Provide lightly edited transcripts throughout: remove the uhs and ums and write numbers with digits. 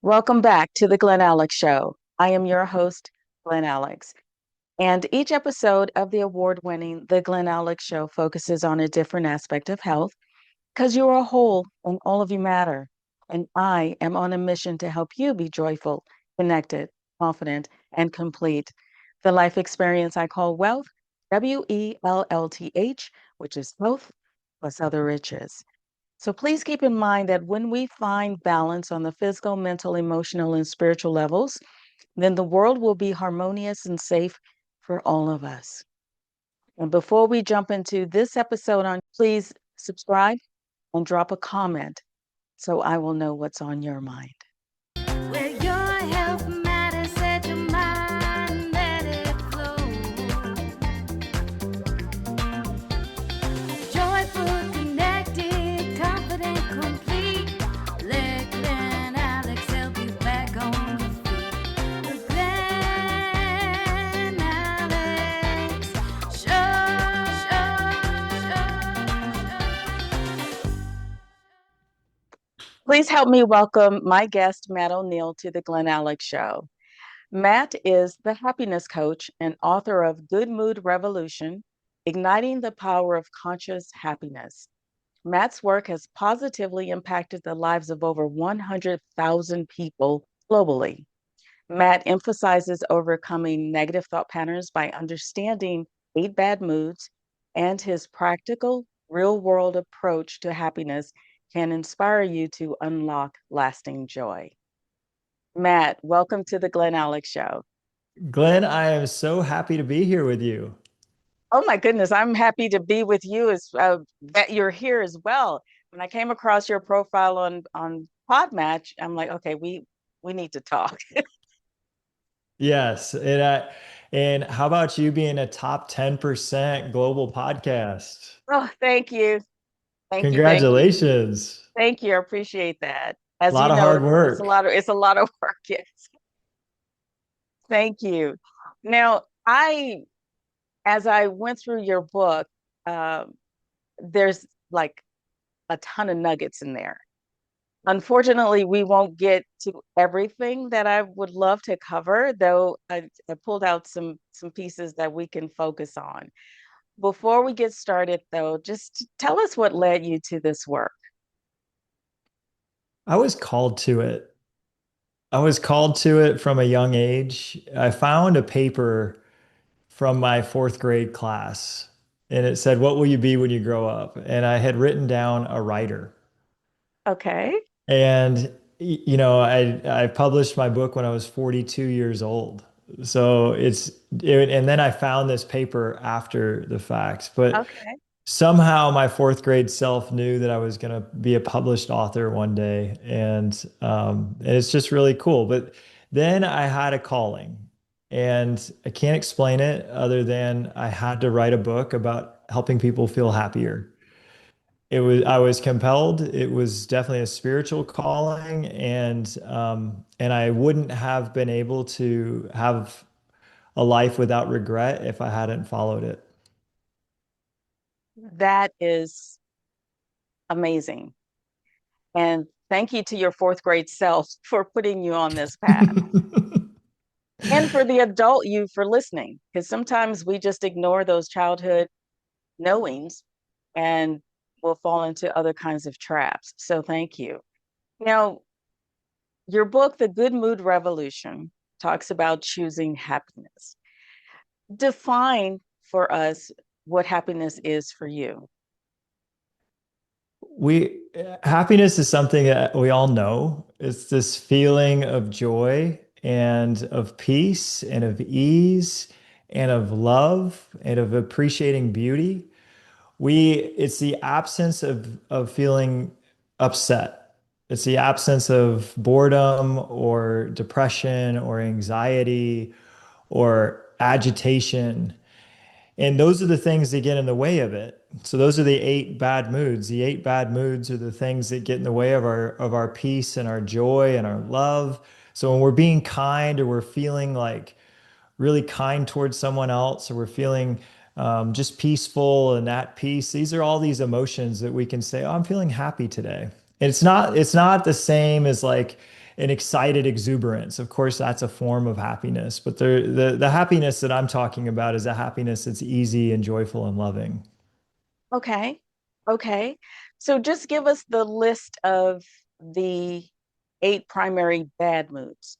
Welcome back to the Glen Alex Show. I am your host, Glen Alex. And each episode of the award winning The Glen Alex Show focuses on a different aspect of health because you are a whole and all of you matter. And I am on a mission to help you be joyful, connected, confident, and complete. The life experience I call Wellth, Wellth, which is health plus other riches. So please keep in mind that when we find balance on the physical, mental, emotional, and spiritual levels, then the world will be harmonious and safe for all of us. And before we jump into this episode on, please subscribe and drop a comment so I will know what's on your mind. Where your health matters, set your mind, let it flow. Joyful, connected, confident, complete. Let Glen Alex help you back on your feet. The Glen Alex Show. Please help me welcome my guest, Matt O'Neill, to the Glen Alex Show. Matt is the happiness coach and author of Good Mood Revolution, Igniting the Power of Conscious Happiness. Matt's work has positively impacted the lives of over 100,000 people globally. Matt emphasizes overcoming negative thought patterns by understanding 8 bad moods, and his practical, real world approach to happiness can inspire you to unlock lasting joy. Matt, welcome to the Glen Alex Show. Glenn, I am so happy to be here with you. Oh my goodness, I'm happy to be with you as that you're here as well. When I came across your profile on Podmatch, I'm like, okay, we need to talk. Yes, and how about you being a top 10% global podcast? Oh, thank you. Thank you. Thank you. Congratulations. Thank you. I appreciate that. A As lot you of know, hard it's a work. lot of work. Yes. Thank you. Now, as I went through your book, um, there's like a ton of nuggets in there. Unfortunately, we won't get to everything that I would love to cover, though I pulled out some pieces that we can focus on. Before we get started, though, just tell us what led you to this work. I was called to it. I was called to it from a young age. I found a paper from my fourth grade class, and it said, "What will you be when you grow up?" And I had written down a writer. Okay. And I published my book when I was 42 years old. So and then I found this paper after the fact, but Okay. somehow my fourth grade self knew that I was going to be a published author one day. And it's just really cool. But then I had a calling, and I can't explain it other than I had to write a book about helping people feel happier. I was compelled. It was definitely a spiritual calling, and I wouldn't have been able to have a life without regret if I hadn't followed it. That is amazing. And thank you to your fourth grade self for putting you on this path and for the adult you for listening. Because sometimes we just ignore those childhood knowings and will fall into other kinds of traps. So thank you. Now, your book, The Good Mood Revolution, talks about choosing happiness. Define for us what happiness is for you. We Happiness is something that we all know. It's this feeling of joy and of peace and of ease and of love and of appreciating beauty. It's the absence of feeling upset. It's the absence of boredom or depression or anxiety or agitation. And those are the things that get in the way of it. So those are the 8 bad moods. The 8 bad moods are the things that get in the way of our peace and our joy and our love. So when we're being kind, or we're feeling like really kind towards someone else, or we're feeling just peaceful and at peace, these are all these emotions that we can say, "Oh, I'm feeling happy today." And it's not the same as like an excited exuberance. Of course, that's a form of happiness, but the happiness that I'm talking about is a happiness that's easy and joyful and loving. Okay. Okay. So just give us the list of the 8 primary bad moods.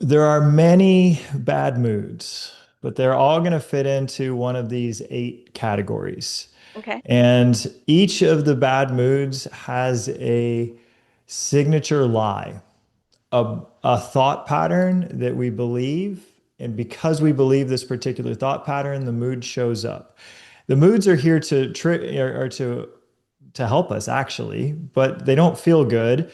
There are many bad moods, but they're all going to fit into one of these 8 categories. Okay. And each of the bad moods has a signature lie, a thought pattern that we believe. And because we believe this particular thought pattern, the mood shows up. The moods are here to trick or to help us actually, but they don't feel good.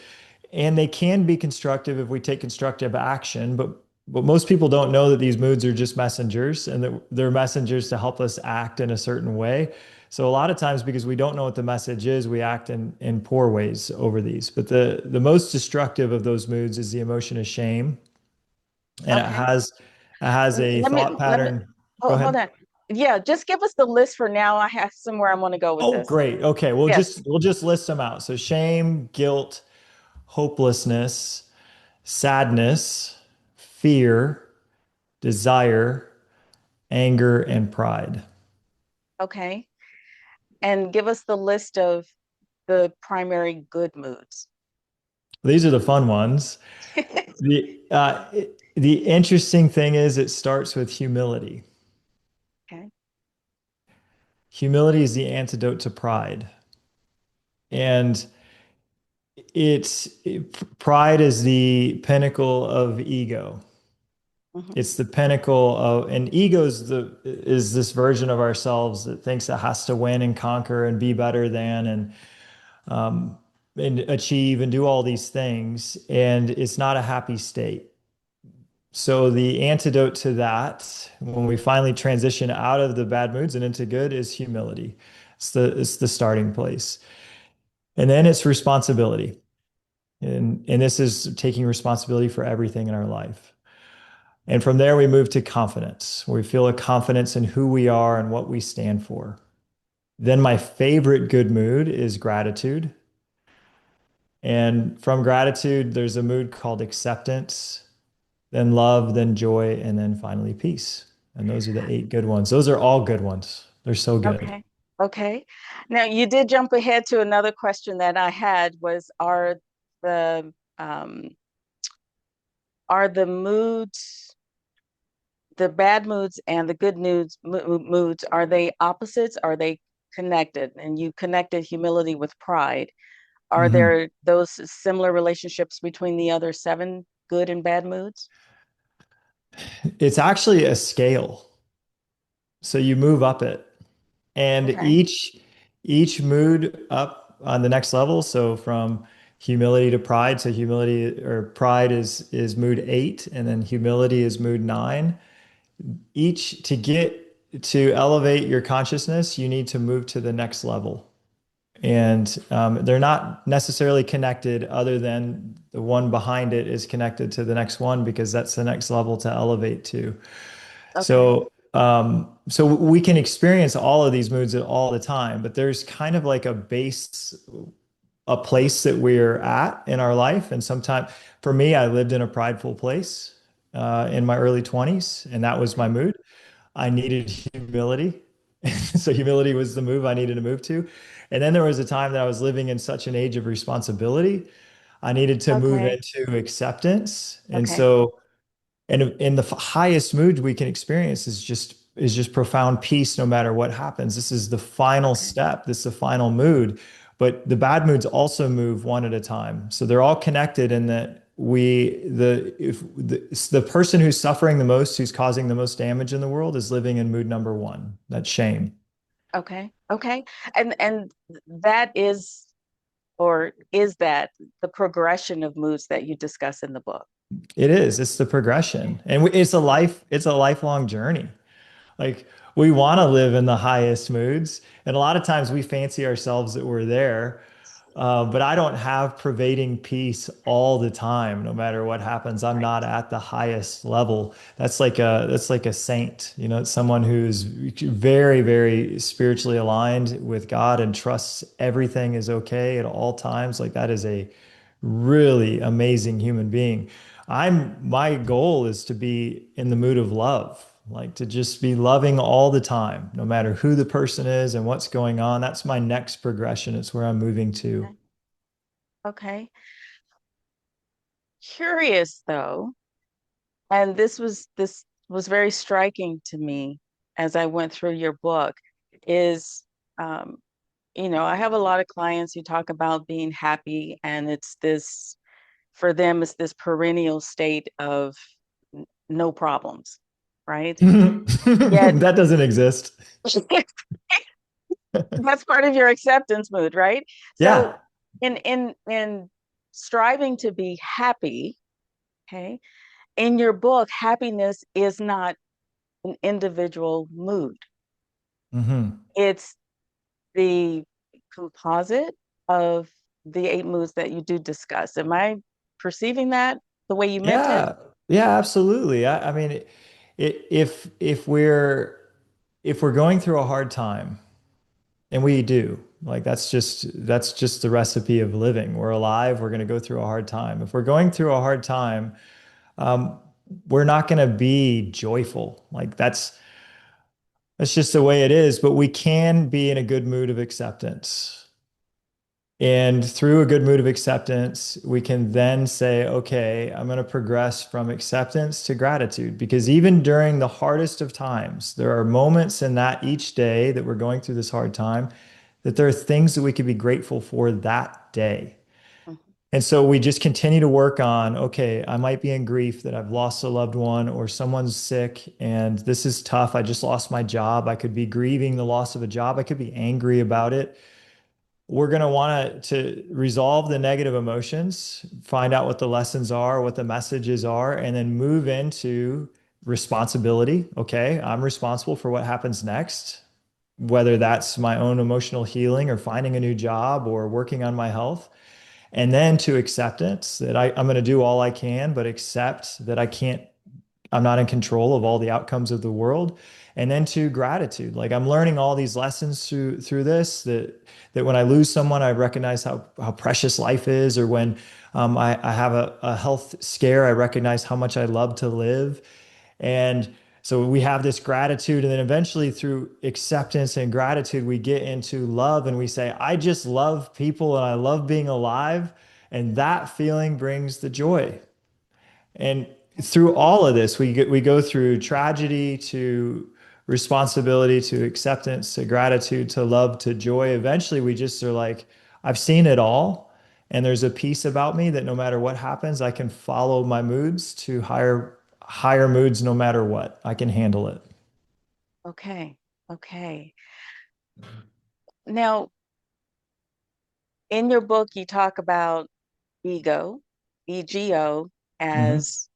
And they can be constructive if we take constructive action, but most people don't know that these moods are just messengers and that they're messengers to help us act in a certain way. So a lot of times, because we don't know what the message is, we act in poor ways over these. But the most destructive of those moods is the emotion of shame, and it Okay. has a thought Let me pattern. Go hold ahead. on. Yeah, just give us the list for now. I have somewhere I want to go with Oh, this. great. Okay, Yes. we'll just list them out. So shame, guilt, hopelessness, sadness, fear, desire, anger, and pride. Okay. And give us the list of the primary good moods. These are the fun ones. The interesting thing is it starts with humility. Okay. Humility is the antidote to pride. And pride is the pinnacle of ego. Hmm. It's the pinnacle of, and ego is this version of ourselves that thinks it has to win and conquer and be better than um, and achieve and do all these things. And it's not a happy state. So the antidote to that, when we finally transition out of the bad moods and into good, is humility. It's the starting place. And then it's responsibility. And this is taking responsibility for everything in our life. And from there, we move to confidence, where we feel a confidence in who we are and what we stand for. Then my favorite good mood is gratitude. And from gratitude, there's a mood called acceptance, then love, then joy, and then finally peace. And those are the 8 good ones. Those are all good ones. They're so good. Okay. Okay. Now you did jump ahead to another question that I had was the um are the moods, the bad moods and the good moods, are they opposites? Are they connected? And you connected humility with pride. Are Mhm. there those similar relationships between the other 7 good and bad moods? It's actually a scale. So you move up it. And Okay. each mood up on the next level, so from humility to pride, so humility or pride is mood 8, and then humility is mood 9. Each to get to elevate your consciousness, you need to move to the next level. And they're not necessarily connected, other than the one behind it is connected to the next one because that's the next level to elevate to. Okay. So we can experience all of these moods at all the time, but there's kind of like a place that we're at in our life. And sometimes, for me, I lived in a prideful place in my early 20s, and that was my Okay. mood. I needed humility. So humility was the move I needed to move to. And then there was a time that I was living in such an age of responsibility. I needed to move Okay. into acceptance. And Okay. so and in the highest mood we can experience is just profound peace no matter what happens. This is the final Okay. step. This is the final mood. But the bad moods also move one at a time. So they're all connected in that the person who's suffering the most, who's causing the most damage in the world, is living in mood number one. That's shame. Okay. Okay. And that is, or is that the progression of moods that you discuss in the book? It is. It's the progression. And it's a lifelong journey. Like we want to live in the highest moods. And a lot of times we fancy ourselves that we're there. But I don't have pervading peace all the time, no matter what happens. I'm Right. not at the highest level. That's like a saint, it's someone who's very, very spiritually aligned with God and trusts everything is okay at all times. Like that is a really amazing human being. My goal is to be in the mood of love, like to just be loving all the time, no matter who the person is and what's going on. That's my next progression. It's where I'm moving to. Okay. Okay. Curious though, and this was very striking to me as I went through your book, is um, I have a lot of clients who talk about being happy, and it's this for them, it's this perennial state of no problems, right? Yet That doesn't exist. that's part of your acceptance mood, right? So Yeah. in striving to be happy, okay, in your book, happiness is not an individual mood. Hmm. It's the composite of the eight moods that you do discuss. Am I perceiving that the way you meant it? Yeah. Yeah, absolutely. I mean, if we're going through a hard time, and we do, like that's just the recipe of living. We're alive. We're going to go through a hard time. If we're going through a hard time, um, we're not going to be joyful. Like that's just the way it is. But we can be in a good mood of acceptance. And through a good mood of acceptance, we can then say, okay, I'm going to progress from acceptance to gratitude. Because even during the hardest of times, there are moments in that each day that we're going through this hard time, that there are things that we could be grateful for that day. Mhm. And so we just continue to work on, okay, I might be in grief that I've lost a loved one or someone's sick and this is tough. I just lost my job. I could be grieving the loss of a job. I could be angry about it. We're going to want to resolve the negative emotions, find out what the lessons are, what the messages are, and then move into responsibility. Okay, I'm responsible for what happens next, whether that's my own emotional healing or finding a new job or working on my health. And then to acceptance that I'm going to do all I can, but accept that I'm not in control of all the outcomes of the world. And then to gratitude, like I'm learning all these lessons through this that when I lose someone, I recognize how precious life is, or when I have a health scare, I recognize how much I love to live. And so we have this gratitude, and then eventually through acceptance and gratitude, we get into love and we say, I just love people and I love being alive. And that feeling brings the joy. And through all of this, we go through tragedy to responsibility to acceptance to gratitude to love to joy. Eventually, we just are like, I've seen it all. And there's a peace about me that no matter what happens, I can follow my moods to higher moods no matter what. I can handle it. Okay. Okay. Now, in your book, you talk about ego, ego, Hmm. as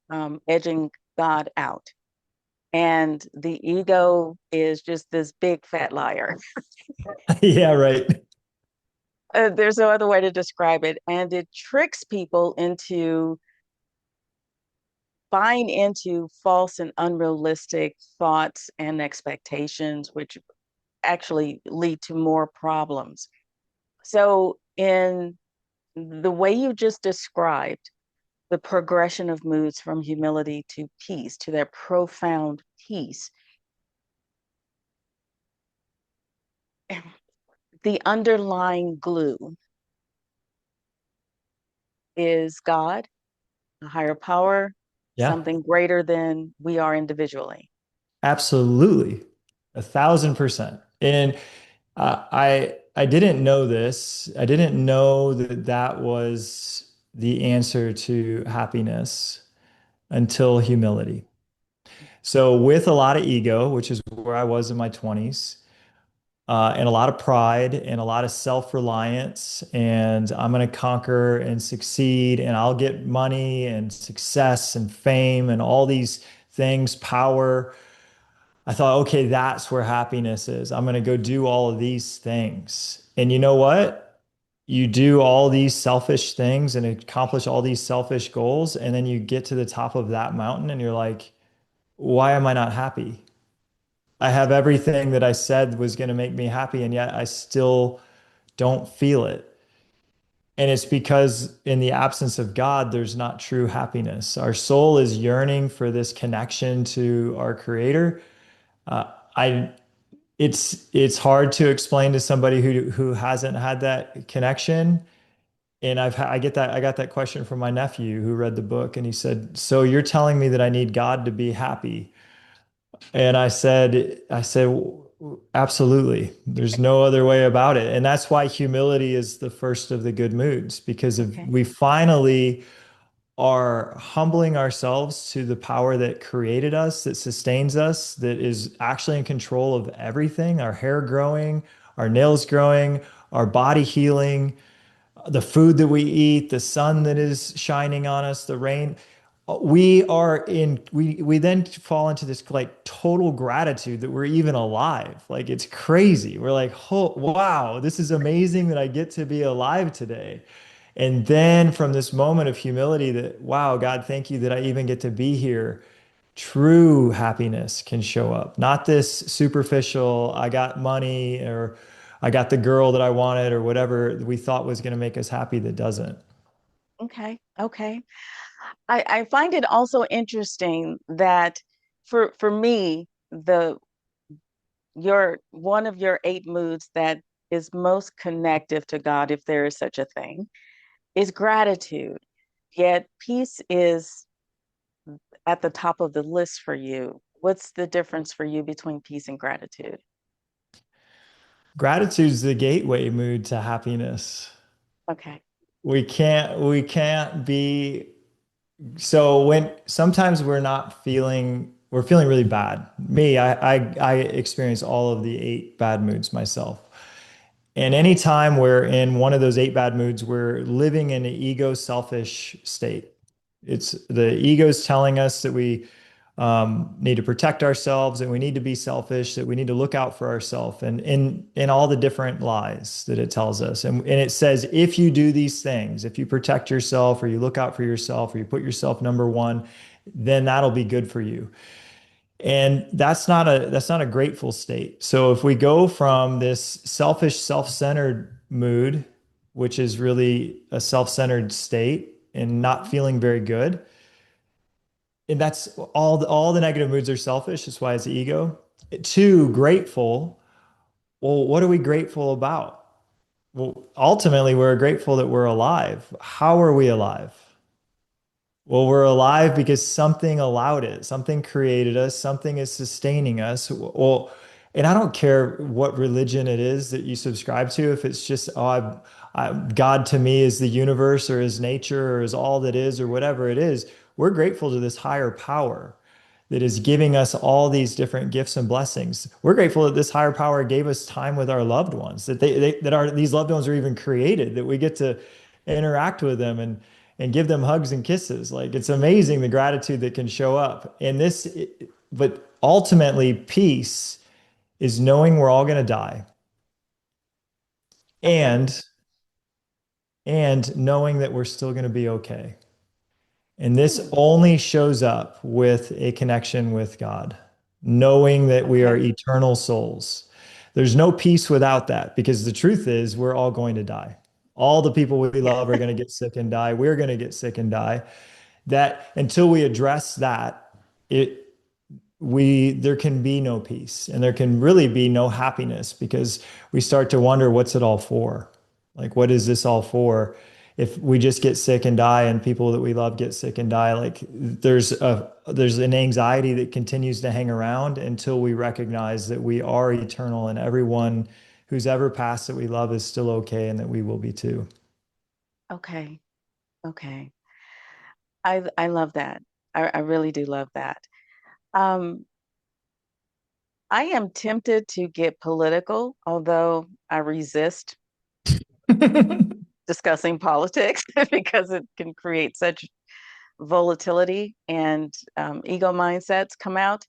edging God out. And the ego is just this big fat liar. Yeah, right. There's no other way to describe it. And it tricks people into buying into false and unrealistic thoughts and expectations, which actually lead to more problems. So, in the way you just described, the progression of moods from humility to peace, to that profound peace, the underlying glue is God, a higher power, Yeah, something greater than we are individually. absolutely. 1,000%. And I didn't know this. I didn't know that that was the answer to happiness until humility. So with a lot of ego, which is where I was in my 20s, and a lot of pride and a lot of self-reliance, and I'm going to conquer and succeed, and I'll get money and success and fame and all these things, power. I thought, okay, that's where happiness is. I'm going to go do all of these things. And you know what? You do all these selfish things and accomplish all these selfish goals. And then you get to the top of that mountain and you're like, why am I not happy? I have everything that I said was going to make me happy, and yet I still don't feel it. And it's because in the absence of God, there's not true happiness. Our soul is yearning for this connection to our creator. I it's hard to explain to somebody who hasn't had that connection. And I got that question from my nephew who read the book, and he said, "So you're telling me that I need God to be happy?" And I said, absolutely. There's no other way about it. And that's why humility is the first of the good moods, because of Okay. we finally are humbling ourselves to the power that created us, that sustains us, that is actually in control of everything, our hair growing, our nails growing, our body healing, the food that we eat, the sun that is shining on us, the rain. We then fall into this like total gratitude that we're even alive. Like it's crazy. We're like, oh, wow, this is amazing that I get to be alive today. And then from this moment of humility that, wow, God, thank you that I even get to be here, true happiness can show up. Not this superficial, I got money or I got the girl that I wanted or whatever we thought was going to make us happy that doesn't. Okay. Okay. I find it also interesting that for me, the your one of your eight moods that is most connective to God, if there is such a thing, is gratitude. Yet peace is at the top of the list for you. What's the difference for you between peace and gratitude? Gratitude's the gateway mood to happiness. Okay. We can't be so when sometimes we're feeling really bad. I experience all of the eight bad moods myself. And anytime we're in one of those eight bad moods, we're living in an ego selfish state. It's the ego's telling us that we need to protect ourselves, that we need to be selfish, that we need to look out for ourselves, and in all the different lies that it tells us. And it says, if you do these things, if you protect yourself or you look out for yourself or you put yourself number one, then that'll be good for you. And that's not a grateful state. So if we go from this selfish, self-centered mood, which is really a self-centered state and not Mhm. feeling very good, and that's all the negative moods are selfish. That's why it's ego. Two, grateful. Well, what are we grateful about? Well, ultimately, we're grateful that we're alive. How are we alive? Well, we're alive because something allowed it. Something created us. Something is sustaining us. Well, and I don't care what religion it is that you subscribe to. If it's just, oh, God to me is the universe or is nature or is all that is or whatever it is, we're grateful to this higher power that is giving us all these different gifts and blessings. We're grateful that this higher power gave us time with our loved ones, that these loved ones are even created, that we get to interact with them and give them hugs and kisses. Like it's amazing the gratitude that can show up. But ultimately, peace is knowing we're all going to die Okay. and knowing that we're still going to be okay. And this Hmm. only shows up with a connection with God, knowing that we are Okay. eternal souls. There's no peace without that because the truth is we're all going to die. All the people we Yeah. love are going to get sick and die. We're going to get sick and die. That until we address that, it we there can be no peace and there can really be no happiness because we start to wonder what's it all for? Like what is this all for? If we just get sick and die and people that we love get sick and die, like there's an anxiety that continues to hang around until we recognize that we are eternal and everyone who's ever passed that we love is still okay and that we will be too. Okay. Okay. I love that. I really do love that. Um, I am tempted to get political, although I resist discussing politics because it can create such volatility and ego mindsets come out.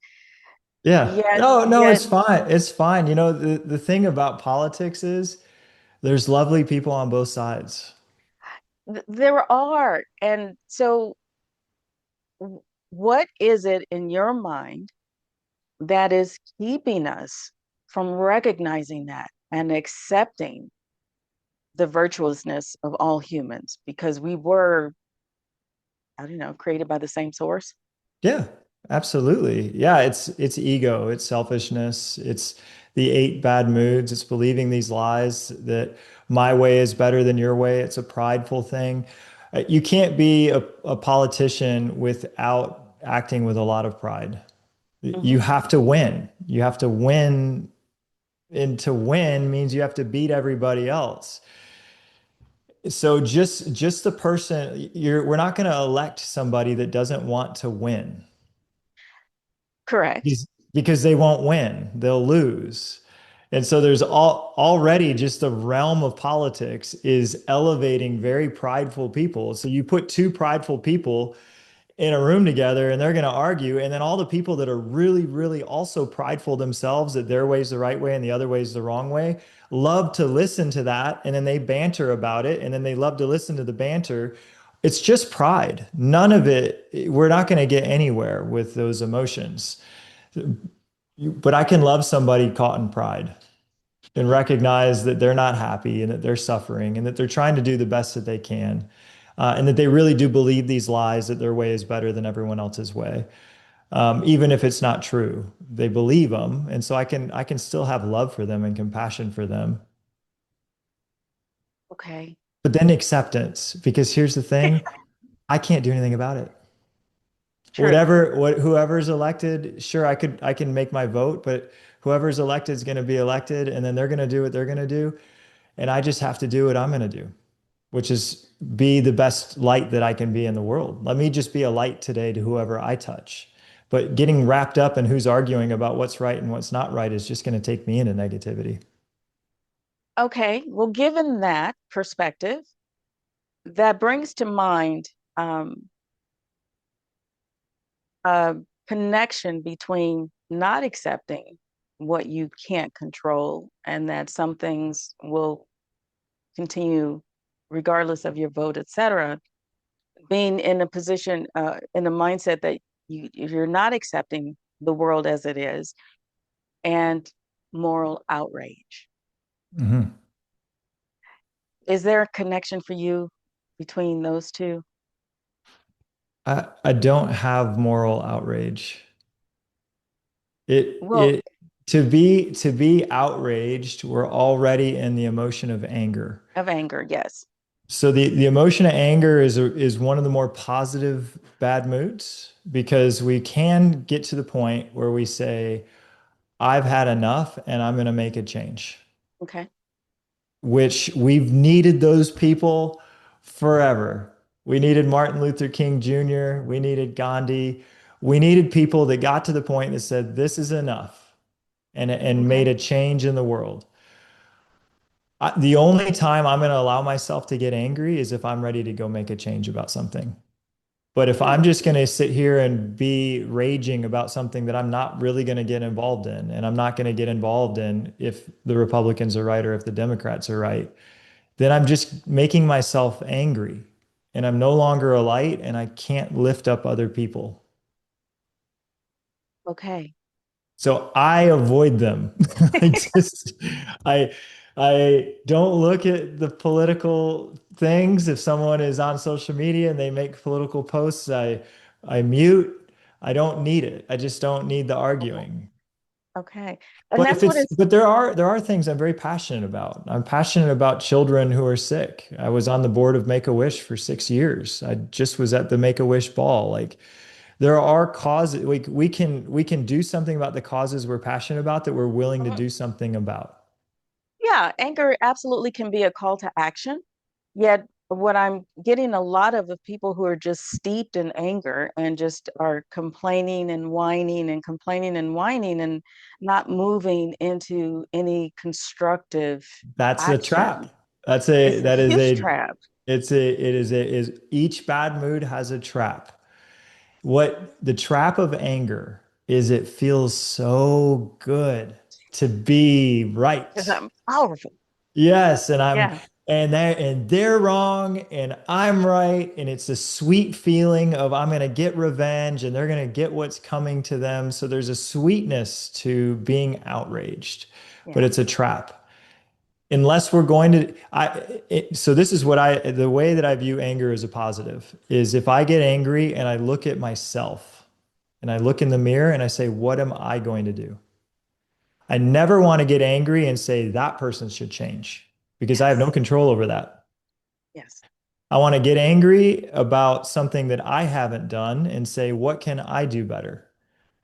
Yeah. Yet, No, no, yet it's fine. It's fine. You know, the thing about politics is there's lovely people on both sides. there are. And so, what is it in your mind that is keeping us from recognizing that and accepting the virtuousness of all humans because we were, I don't know, created by the same source. Yeah, absolutely. Yeah, it's ego, it's selfishness, it's the eight bad moods, it's believing these lies that my way is better than your way. It's a prideful thing. You can't be a politician without acting with a lot of pride. You Hmm. have to win. You have to win, and to win means you have to beat everybody else. So just the person we're not going to elect somebody that doesn't want to win. Correct. Because they won't win, they'll lose. And so there's already just the realm of politics is elevating very prideful people. So you put two prideful people in a room together and they're going to argue. And then all the people that are really, really also prideful themselves that their way is the right way and the other way is the wrong way love to listen to that. And then they banter about it. And then they love to listen to the banter. It's just pride. None of it, we're not going to get anywhere with those emotions. But I can love somebody caught in pride and recognize that they're not happy and that they're suffering and that they're trying to do the best that they can. And that they really do believe these lies that their way is better than everyone else's way, even if it's not true. They believe them, and so I can still have love for them and compassion for them. Okay. But then acceptance, because here's the thing: I can't do anything about it. True. Whoever's elected, sure, I can make my vote, but whoever's elected is going to be elected, and then they're going to do what they're going to do, and I just have to do what I'm going to do, which is be the best light that I can be in the world. Let me just be a light today to whoever I touch. But getting wrapped up in who's arguing about what's right and what's not right is just going to take me into negativity. Okay. Well, given that perspective, that brings to mind um, a connection between not accepting what you can't control and that some things will continue regardless of your vote, etc. Being in a position, in a mindset that you're not accepting the world as it is, and moral outrage. Mhm. Is there a connection for you between those two? I don't have moral outrage. Well, It to be outraged, we're already in the emotion of anger. of anger, yes. So the emotion of anger is one of the more positive bad moods because we can get to the point where we say, I've had enough and I'm going to make a change, Okay. which we've needed those people forever. We needed Martin Luther King Jr., we needed Gandhi, we needed people that got to the point that said, this is enough and made Okay. a change in the world. The only time I'm going to allow myself to get angry is if I'm ready to go make a change about something. But if I'm Hmm. just going to sit here and be raging about something that I'm not really going to get involved in, and I'm not going to get involved in if the Republicans are right or if the Democrats are right, then I'm just making myself angry and I'm no longer a light and I can't lift up other people. Okay. So I avoid them. I just I I don't look at the political things. If someone is on social media and they make political posts, I mute. I don't need it. I just don't need the Okay. arguing. Okay. And that's what it's But there are things I'm very passionate about. I'm passionate about children who are sick. I was on the board of Make-A-Wish for 6 years. I just was at the Make-A-Wish ball. Like there are causes we can do something about the causes we're passionate about that we're willing to Mhm. do something about. Yeah, anger absolutely can be a call to action. Yet, what I'm getting a lot of people who are just steeped in anger and just are complaining and whining and complaining and whining and not moving into any constructive That's a action. trap. That's a It's a that is huge a trap. it's a it is a is each bad mood has a trap. What the trap of anger is it feels so good to be Because right. I'm powerful. Yes, Yeah, and they're wrong and I'm right and it's a sweet feeling of I'm going to get revenge and they're going to get what's coming to them. So there's a sweetness to being outraged, but yeah. it's a trap. unless we're going to so this is what the way that I view anger as a positive is if I get angry and I look at myself and I look in the mirror and I say, what am I going to do? I never want to get angry and say that person should change because I have no Yes. control over that. Yes. I want to get angry about something that I haven't done and say, what can I do better?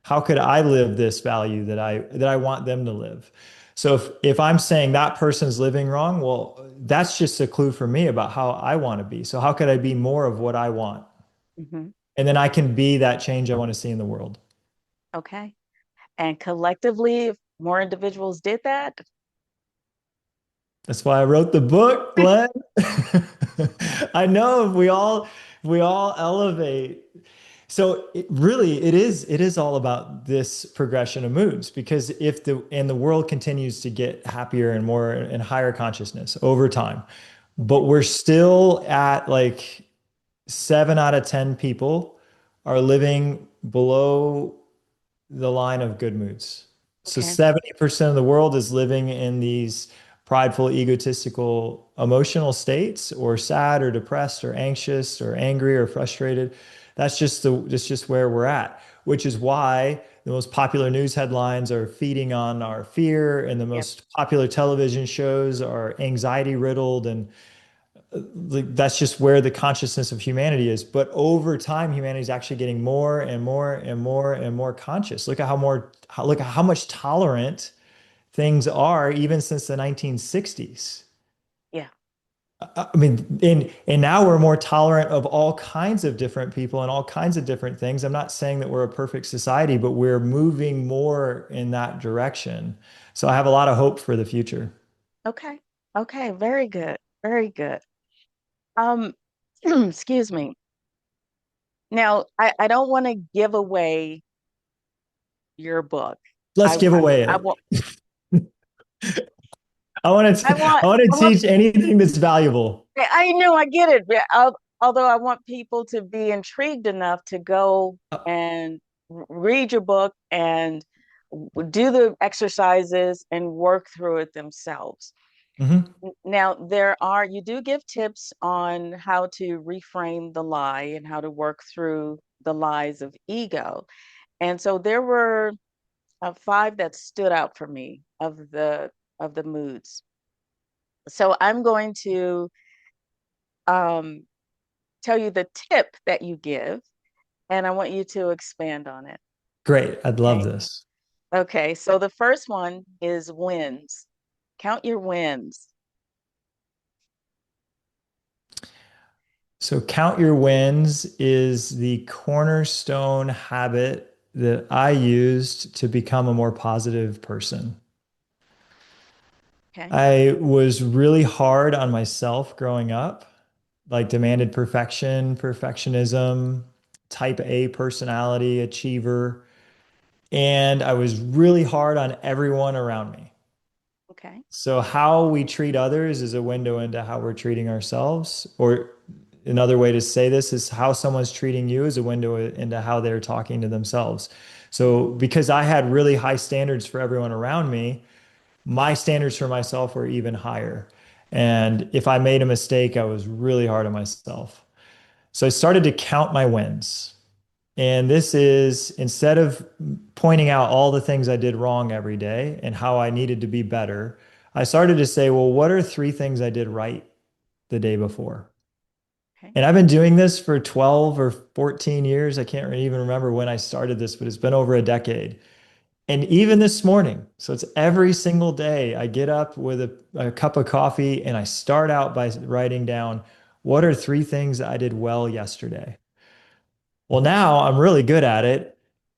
How could I live this value that I want them to live? So if I'm saying that person's living wrong, well, that's just a clue for me about how I want to be. So how could I be more of what I want? Hmm. And then I can be that change I want to see in the world. Okay. And collectively, if more individuals did that, That's why I wrote the book, Glenn. I know if we all elevate. So it is all about this progression of moods because if the world continues to get happier and more and higher consciousness over time, but okay, we're still at like 7 out of 10 people are living below the line of good moods. So okay, 70% of the world is living in these prideful, egotistical, emotional states, or sad or depressed or anxious or angry or frustrated. That's just where we're at, which is why the most popular news headlines are feeding on our fear and the yep, most popular television shows are anxiety riddled and like that's just where the consciousness of humanity is. But over time, humanity is actually getting more and more and more and more conscious. Look at how much tolerant things are, even since the 1960s. yeah, I mean, and now we're more tolerant of all kinds of different people and all kinds of different things. I'm not saying that we're a perfect society, but we're moving more in that direction. So I have a lot of hope for the future. okay, okay, very good, very good. Um, excuse me. Now, I don't want to give away your book. Let's I, give I, away I it. want, I I want, want I to want, teach anything that's valuable. I know, I get it. Yeah, although I want people to be intrigued enough to go and read your book and do the exercises and work through it themselves. Mhm. Now, you do give tips on how to reframe the lie and how to work through the lies of ego. And so there were five that stood out for me of the moods. So I'm going to um, tell you the tip that you give, and I want you to expand on it. Great. I'd love Okay. this. Okay. So the first one is wins. Count your wins. So, count your wins is the cornerstone habit that I used to become a more positive person. Okay. I was really hard on myself growing up, like demanded perfection, perfectionism, type A personality, achiever. And I was really hard on everyone around me. Okay. So, how we treat others is a window into how we're treating ourselves. Or another way to say this is how someone's treating you is a window into how they're talking to themselves. So, because I had really high standards for everyone around me, my standards for myself were even higher. And if I made a mistake, I was really hard on myself. So, I started to count my wins. And this is instead of pointing out all the things I did wrong every day and how I needed to be better, I started to say, well, what are 3 things I did right the day before? Okay. And I've been doing this for 12 or 14 years. I can't even remember when I started this, but it's been over a decade. And even this morning, so it's every single day, I get up with a cup of coffee and I start out by writing down what are 3 things I did well yesterday. Well, now I'm really good at it.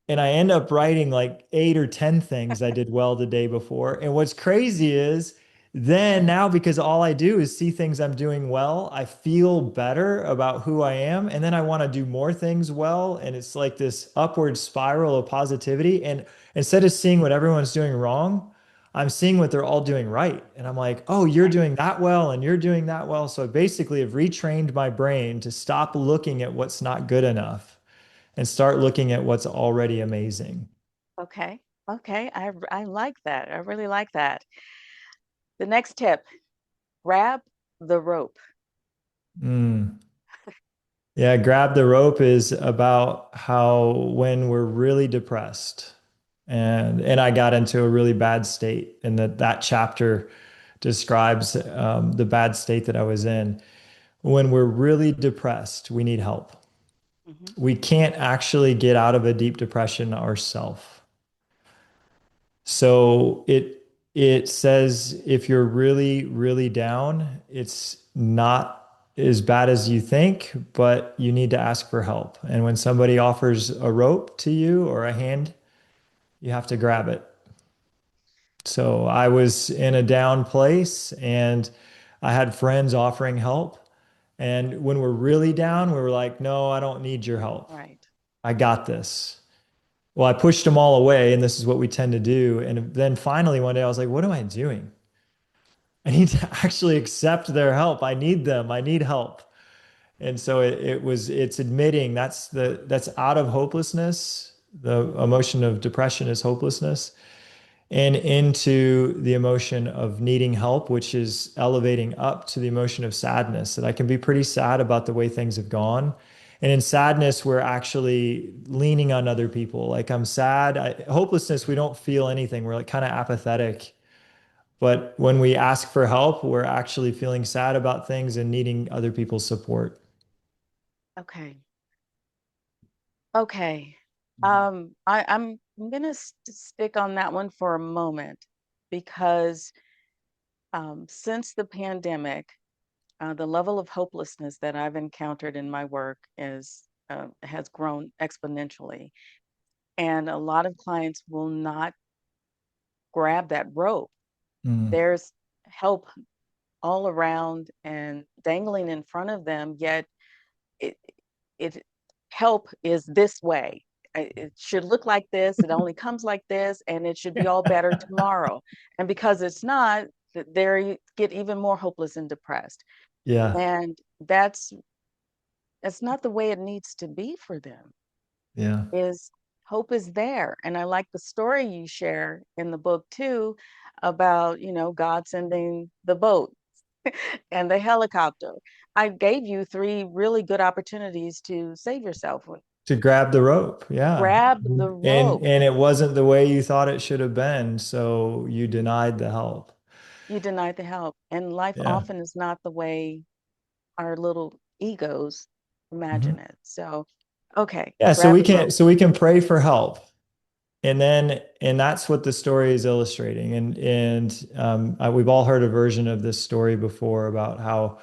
And I end up writing like 8 or 10 things I did well the day before. And what's crazy is then now, because all I do is see things I'm doing well, I feel better about who I am. And then I want to do more things well. And it's like this upward spiral of positivity. And instead of seeing what everyone's doing wrong, I'm seeing what they're all doing right. And I'm like, oh, you're Okay. doing that well and you're doing that well. So I basically have retrained my brain to stop looking at what's not good enough and start looking at what's already amazing. Okay. Okay. I like that. I really like that. The next tip, grab the rope. Mm. Yeah, grab the rope is about how when we're really depressed and I got into a really bad state and that chapter describes the bad state that I was in. When we're really depressed, we need help. Hmm. We can't actually get out of a deep depression ourselves. So it says if you're really, really down, it's not as bad as you think, but you need to ask for help. And when somebody offers a rope to you or a hand, you have to grab it. So I was in a down place and I had friends offering help. And when we're really down, we were like, no, I don't need your help. Right. I got this. Well, I pushed them all away, and this is what we tend to do. And then finally one day I was like, what am I doing? I need to actually accept their help. I need them. I need help. And so it's admitting that's out of hopelessness. The emotion of depression is hopelessness and into the emotion of needing help, which is elevating up to the emotion of sadness, that I can be pretty sad about the way things have gone. And in sadness, we're actually leaning on other people. Like I'm sad. Hopelessness, we don't feel anything. We're like kind of apathetic. But when we ask for help, we're actually feeling sad about things and needing other people's support. Okay. Okay. I'm gonna stick on that one for a moment because since the pandemic, the level of hopelessness that I've encountered in my work is has grown exponentially, and a lot of clients will not grab that rope. Mm. There's help all around and dangling in front of them, yet it it help is this way. It should look like this, it only comes like this, and it should be all better tomorrow. And because it's not, they get even more hopeless and depressed. Yeah. And that's not the way it needs to be for them. Yeah. Is hope is there. And I like the story you share in the book too about, God sending the boat and the helicopter. I gave you three really good opportunities to save yourself. To grab the rope. Yeah. Grab the And rope. and it wasn't the way you thought it should have been, so you denied the help. You denied the help. And life Yeah. often is not the way our little egos Mhm. imagine it. So, okay, Yeah, grab the rope. so we can pray for help. And that's what the story is illustrating. We've all heard a version of this story before about how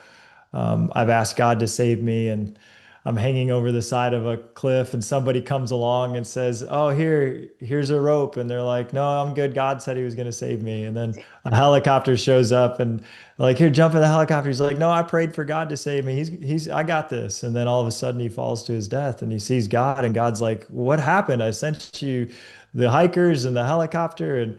I've asked God to save me, and I'm hanging over the side of a cliff, and somebody comes along and says, "Oh, here's a rope," and they're like, "No, I'm good. God said He was going to save me." And then a helicopter shows up, and like, "Here, jump in the helicopter." He's like, "No, I prayed for God to save me. I got this." And then all of a sudden, he falls to his death, and he sees God, and God's like, "What happened? I sent you the hikers and the helicopter, and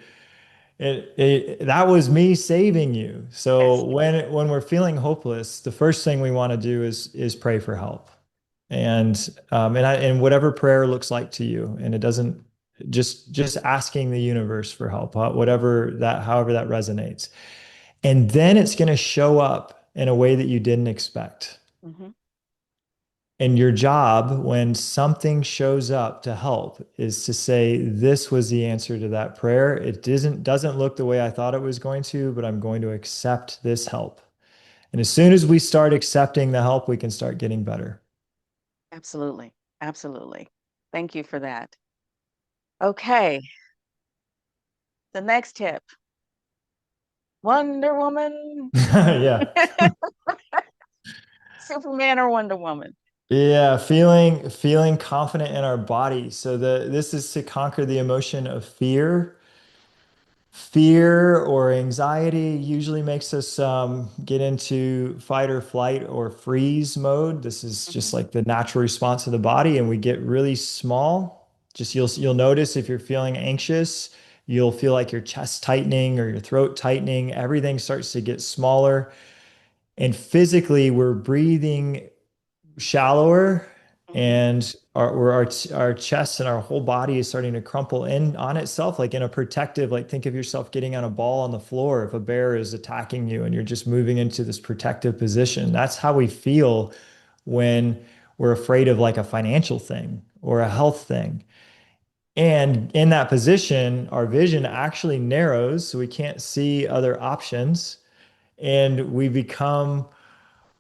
that was me saving you." So Yes. when we're feeling hopeless, the first thing we want to do is pray for help, and whatever prayer looks like to you, and it doesn't just asking the universe for help, however that resonates, and then it's going to show up in a way that you didn't expect. Hmm. And your job when something shows up to help is to say, this was the answer to that prayer. It doesn't look the way I thought it was going to, but I'm going to accept this help. And as soon as we start accepting the help, we can start getting better. Absolutely. Absolutely. Thank you for that. Okay, the next tip, Wonder Woman, Yeah. Superman or Wonder Woman. Yeah, feeling confident in our body. So this is to conquer the emotion of fear. Fear or anxiety usually makes us get into fight or flight or freeze mode. This is Hmm. just like the natural response of the body, and we get really small. Just you'll notice if you're feeling anxious, you'll feel like your chest tightening or your throat tightening. Everything starts to get smaller, and physically, we're breathing shallower Hmm. and our chest and our whole body is starting to crumple in on itself, like in a protective, like think of yourself getting on a ball on the floor if a bear is attacking you and you're just moving into this protective position. That's how we feel when we're afraid of like a financial thing or a health thing. And in that position, our vision actually narrows, so we can't see other options, and we become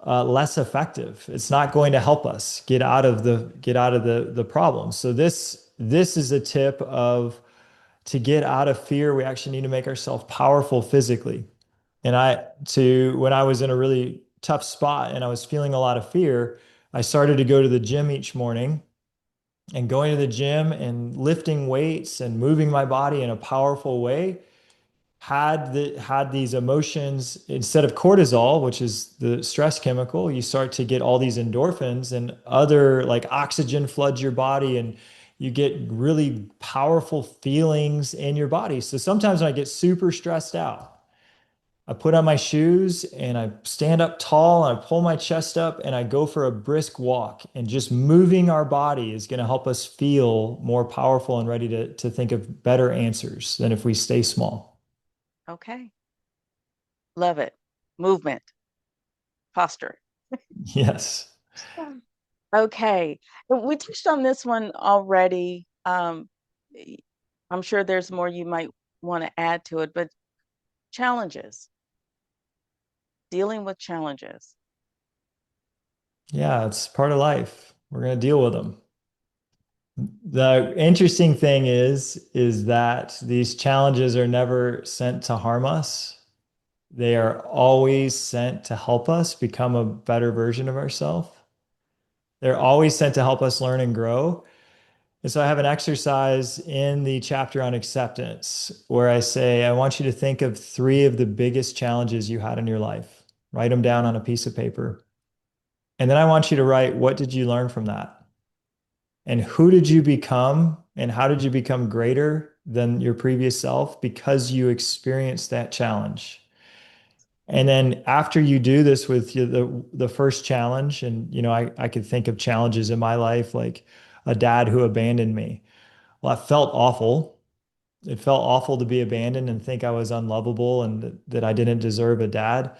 less effective. It's not going to help us get out of the problem. So this is a tip of to get out of fear. We actually need to make ourselves powerful physically. And when I was in a really tough spot and I was feeling a lot of fear, I started to go to the gym each morning, and going to the gym and lifting weights and moving my body in a powerful way had these emotions. Instead of cortisol, which is the stress chemical, you start to get all these endorphins and other like oxygen floods your body, and you get really powerful feelings in your body. So sometimes when I get super stressed out, I put on my shoes and I stand up tall and I pull my chest up and I go for a brisk walk. And just moving our body is going to help us feel more powerful and ready to think of better answers than if we stay small. Okay. Love it. Movement, posture. Yes. Yeah. Okay. We touched on this one already. y- I'm sure there's more you might want to add to it, but challenges, dealing with challenges. Yeah, it's part of life. We're going to deal with them. The interesting thing is that these challenges are never sent to harm us. They are always sent to help us become a better version of ourselves. They're always sent to help us learn and grow. And so I have an exercise in the chapter on acceptance where I say, I want you to think of three of the biggest challenges you had in your life. Write them down on a piece of paper. And then I want you to write, what did you learn from that? And who did you become? And how did you become greater than your previous self because you experienced that challenge? And then after you do this with the first challenge, and I could think of challenges in my life like a dad who abandoned me. Well, that felt awful. It felt awful to be abandoned and think I was unlovable and that I didn't deserve a dad.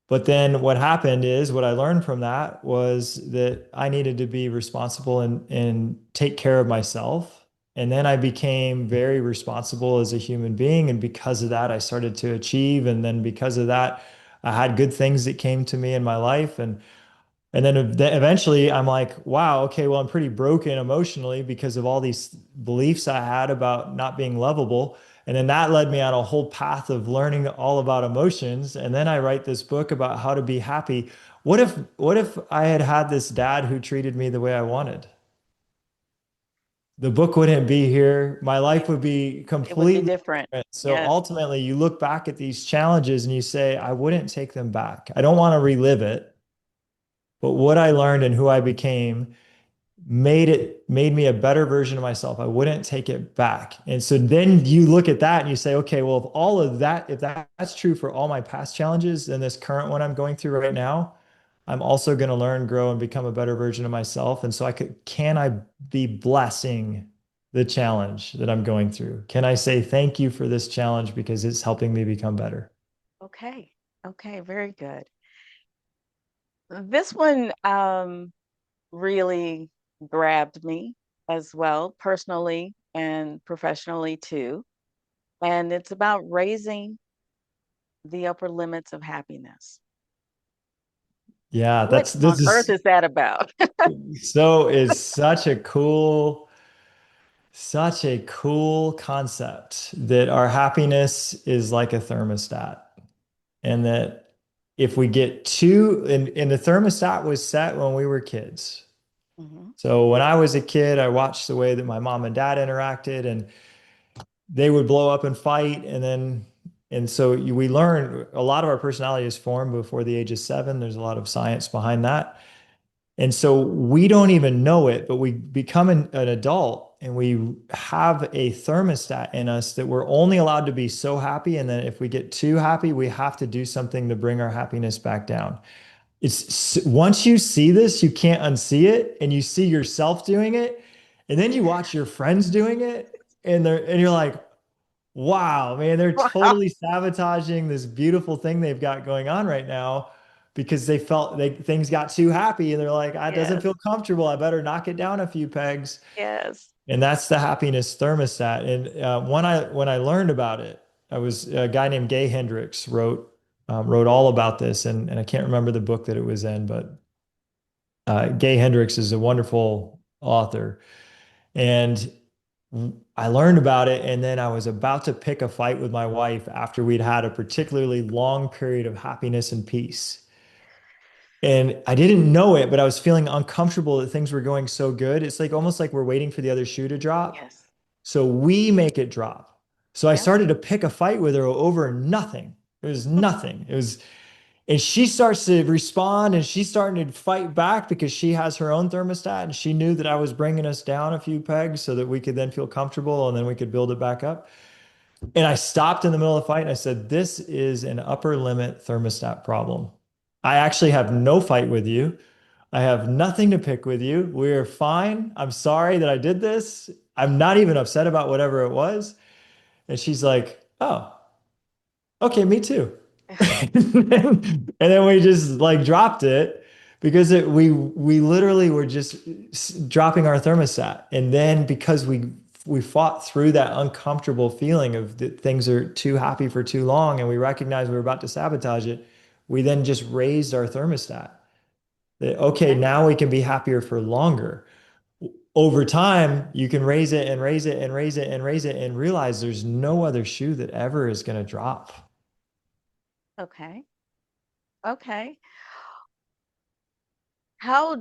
But then what happened is what I learned from that was that I needed to be responsible and take care of myself. And then I became very responsible as a human being. And because of that, I started to achieve. And then because of that, I had good things that came to me in my life. And then eventually I'm like, wow, okay, well, I'm pretty broken emotionally because of all these beliefs I had about not being lovable. And then that led me on a whole path of learning all about emotions. And then I write this book about how to be happy. What if I had had this dad who treated me the way I wanted? The book wouldn't be here. My life would be It would be completely different. different. So Yes. ultimately, you look back at these challenges and you say, I wouldn't take them back. I don't want to relive it. But what I learned and who I became made me a better version of myself. I wouldn't take it back. And so then you look at that and you say, okay, well, if all of that, if that's true for all my past challenges, then this current one I'm going through right now, I'm also going to learn, grow, and become a better version of myself. And so can I be blessing the challenge that I'm going through? Can I say thank you for this challenge because it's helping me become better? Okay. Okay. Very good. This one really grabbed me as well, personally and professionally too. And it's about raising the upper limits of happiness. Yeah, What this on earth is is that about? so is such a cool concept that our happiness is like a thermostat, and that if we get too, and the thermostat was set when we were kids. Hmm. So when I was a kid, I watched the way that my mom and dad interacted, and they would blow up and fight. And so we learn a lot of our personality is formed before the age of 7. There's a lot of science behind that. And so we don't even know it, but we become an adult and we have a thermostat in us that we're only allowed to be so happy. And then if we get too happy, we have to do something to bring our happiness back down. once you see this, you can't unsee it, and you see yourself doing it, and then you watch your friends doing it, and you're like, wow, man, they're Wow. totally sabotaging this beautiful thing they've got going on right now because they felt things got too happy and they're like, "Ah, it doesn't Yes. feel comfortable. I better knock it down a few pegs." Yes. And that's the happiness thermostat. And when I learned about it, I was a guy named Gay Hendricks wrote all about this, and I can't remember the book that it was in, but Gay Hendricks is a wonderful author. And I learned about it, and then I was about to pick a fight with my wife after we'd had a particularly long period of happiness and peace. And I didn't know it, but I was feeling uncomfortable that things were going so good. It's like almost like we're waiting for the other shoe to drop. Yes. So we make it drop. So I Yep. started to pick a fight with her over nothing. It was nothing. And she starts to respond and she's starting to fight back because she has her own thermostat and she knew that I was bringing us down a few pegs so that we could then feel comfortable and then we could build it back up. And I stopped in the middle of the fight and I said, "This is an upper limit thermostat problem. I actually have no fight with you. I have nothing to pick with you. We're fine. I'm sorry that I did this. I'm not even upset about whatever it was." And she's like, "Oh, okay, me too." And then we just like dropped it because we literally were just dropping our thermostat. And then because we fought through that uncomfortable feeling of that things are too happy for too long and we recognized we were about to sabotage it, we then just raised our thermostat. That, okay, Okay. now we can be happier for longer. Over time, you can raise it and raise it and raise it and raise it and realize there's no other shoe that ever is going to drop. Okay. Okay. How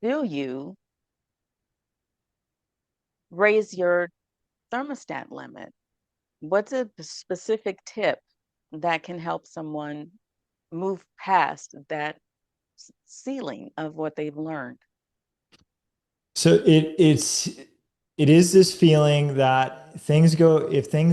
do you raise your thermostat limit? What's a specific tip that can help someone move past that ceiling of what they've learned? So it is this feeling that if things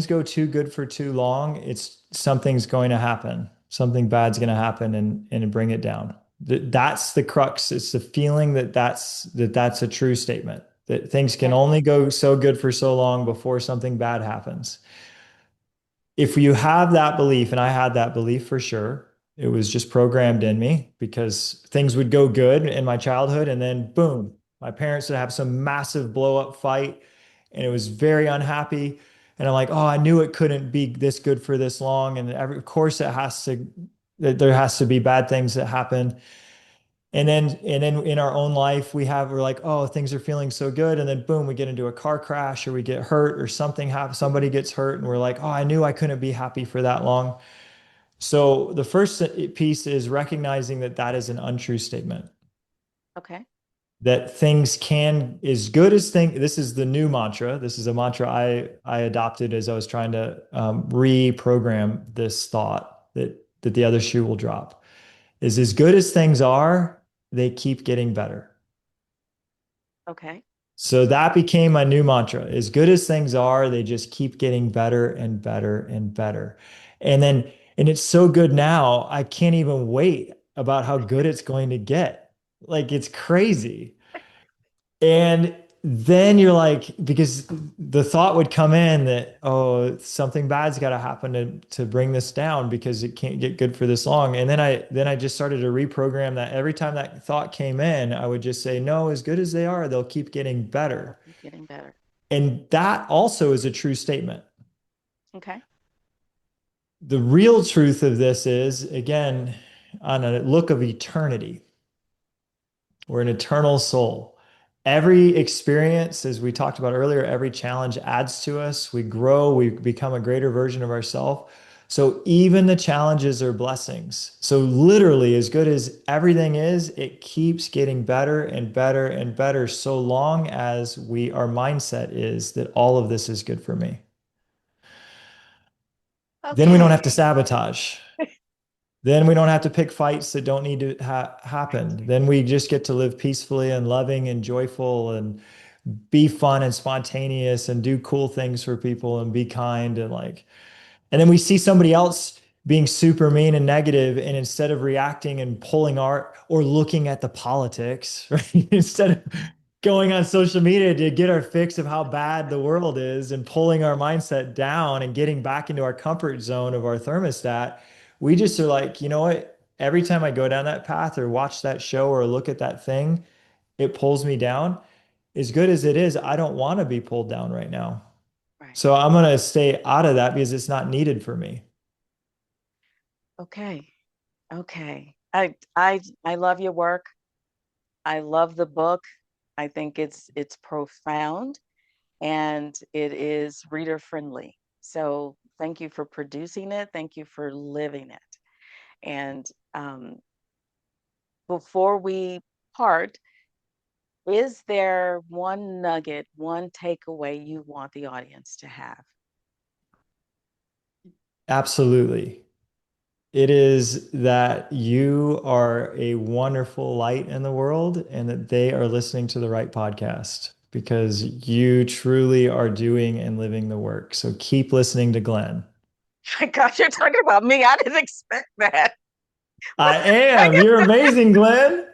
go too good for too long, it's something's going to happen. Something bad's going to happen and bring it down. That's the crux. It's the feeling that that's a true statement. That things can Okay. only go so good for so long before something bad happens. If you have that belief, and I had that belief for sure, it was just programmed in me because things would go good in my childhood and then boom, my parents would have some massive blow up fight and it was very unhappy. And I'm like, oh, I knew it couldn't be this good for this long. And of course there has to be bad things that happen. And then in our own life, we're like, oh, things are feeling so good. And then boom, we get into a car crash or we get hurt or something happens, somebody gets hurt, and we're like, oh, I knew I couldn't be happy for that long. So the first piece is recognizing that that is an untrue statement. Okay. That things can as good as thing. This is the new mantra. This is a mantra I adopted as I was trying to reprogram this thought that the other shoe will drop. Is as good as things are, they keep getting better. Okay. So that became my new mantra. As good as things are, they just keep getting better and better and better. And then, and it's so good now, I can't even wait about how good it's going to get. Like it's crazy. And then you're like, because the thought would come in that, oh, something bad's got to happen to bring this down because it can't get good for this long. And then I just started to reprogram that. Every time that thought came in, I would just say, no, as good as they are, they'll keep getting They'll better. keep getting better. And that also is a true statement. Okay. The real truth of this is, again, on a look of eternity. We're an eternal soul. Every experience, as we talked about earlier, every challenge adds to us. We grow, we become a greater version of ourselves. So even the challenges are blessings. So literally, as good as everything is, it keeps getting better and better and better so long as our mindset is that all of this is good for me. Then we don't have to Okay. sabotage. Then we don't have to pick fights that don't need to happen. Then we just get to live peacefully and loving and joyful and be fun and spontaneous and do cool things for people and be kind and like, and then we see somebody else being super mean and negative, and instead of reacting and pulling our or looking at the politics, right? Instead of going on social media to get our fix of how bad the world is and pulling our mindset down and getting back into our comfort zone of our thermostat, we just are like, you know what? Every time I go down that path or watch that show or look at that thing, it pulls me down. As good as it is, I don't want to be pulled down right now. Right. So I'm going to stay out of that because it's not needed for me. Okay. Okay. I love your work. I love the book. I think it's profound and it is reader friendly. So thank you for producing it. Thank you for living it. And um, before we part, is there one nugget, one takeaway you want the audience to have? Absolutely. It is that you are a wonderful light in the world and that they are listening to the right podcast because you truly are doing and living the work. So keep listening to Glenn. My gosh, you're talking about me. I didn't expect that. What I the am. heck is You're that? amazing, Glenn.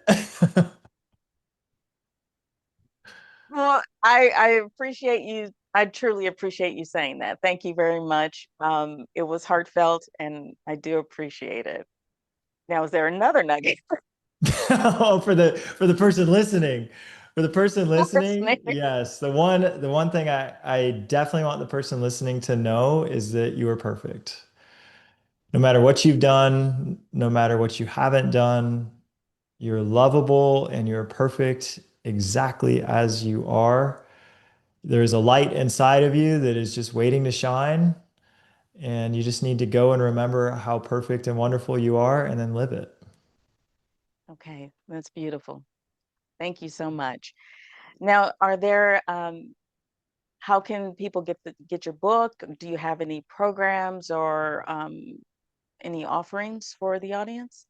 Well, I appreciate you. I truly appreciate you saying that. Thank you very much. It was heartfelt and I do appreciate it. Now, is there another nugget Oh, for the person listening. For the person for listening? listening, yes. The one thing I definitely want the person listening to know is that you are perfect. No matter what you've done, no matter what you haven't done, you're lovable and you're perfect exactly as you are. There's a light inside of you that is just waiting to shine, and you just need to go and remember how perfect and wonderful you are and then live it. Okay, that's beautiful. Thank you so much. Now, are there how can people get your book? Do you have any programs or any offerings for the audience?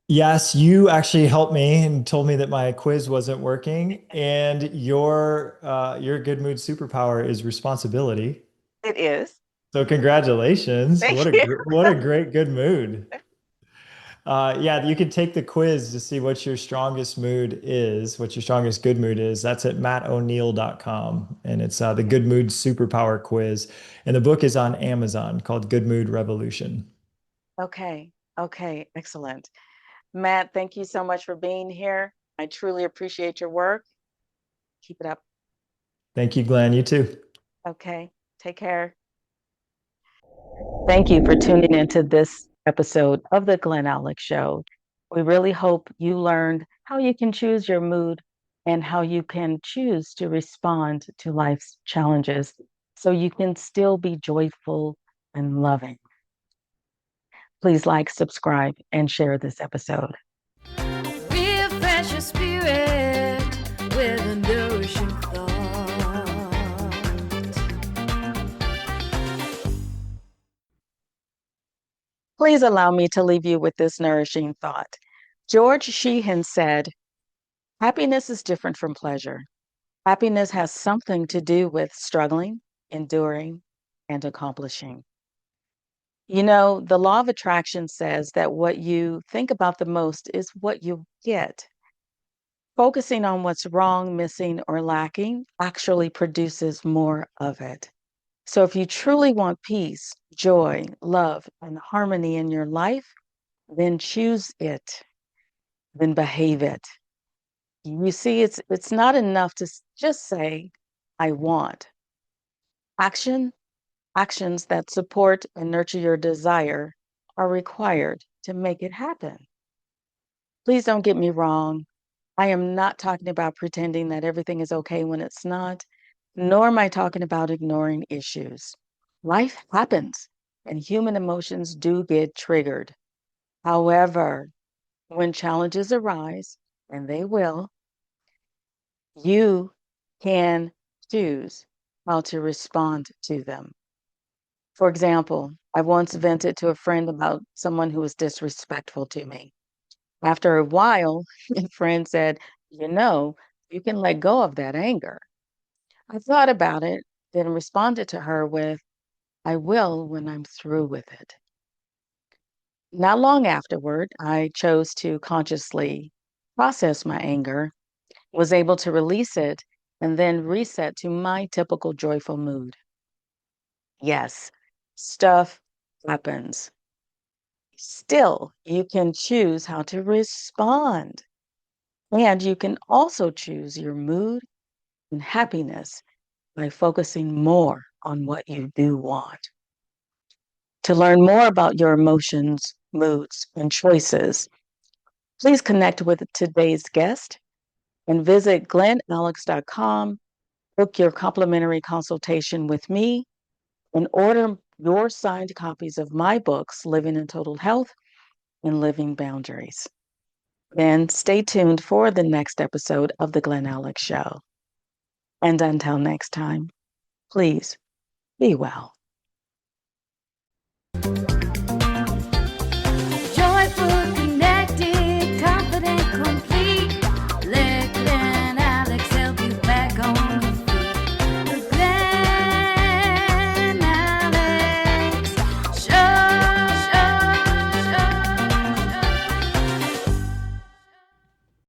Yes, you actually helped me and told me that my quiz wasn't working, and your good mood superpower is responsibility. It is. So congratulations. Thank you. What a great good mood. Yeah, you can take the quiz to see what your strongest mood is, what your strongest good mood is. That's at mattoneil.com. And it's the Good Mood Superpower Quiz. And the book is on Amazon called Good Mood Revolution. Okay. Okay. Excellent. Matt, thank you so much for being here. I truly appreciate your work. Keep it up. Thank you, Glenn. You too. Okay. Take care. Thank you for tuning into this episode of the Glen Alex Show. We really hope you learned how you can choose your mood and how you can choose to respond to life's challenges so you can still be joyful and loving. Please like, subscribe, and share this episode. Refresh your spirit with a nourishing thought. Please allow me to leave you with this nourishing thought. George Sheehan said, happiness is different from pleasure. Happiness has something to do with struggling, enduring, and accomplishing. You know, the law of attraction says that what you think about the most is what you get. Focusing on what's wrong, missing, or lacking actually produces more of it. So if you truly want peace, joy, love, and harmony in your life, then choose it, then behave it. You see, it's not enough to just say, I want. Action, actions that support and nurture your desire are required to make it happen. Please don't get me wrong. I am not talking about pretending that everything is okay when it's not, nor am I talking about ignoring issues. Life happens and human emotions do get triggered. However, when challenges arise, and they will, you can choose how to respond to them. For example, I once vented to a friend about someone who was disrespectful to me. After a while, a friend said, you know, you can let go of that anger. I thought about it, then responded to her with, I will when I'm through with it. Not long afterward, I chose to consciously process my anger, was able to release it, and then reset to my typical joyful mood. Yes, stuff happens. Still, you can choose how to respond. And you can also choose your mood and happiness by focusing more on what you do want. To learn more about your emotions, moods, and choices, please connect with today's guest and visit glenalex.com, book your complimentary consultation with me, and order your signed copies of my books, Living in Total Health and Living Boundaries. Then stay tuned for the next episode of The Glen Alex Show. And until next time, please be well.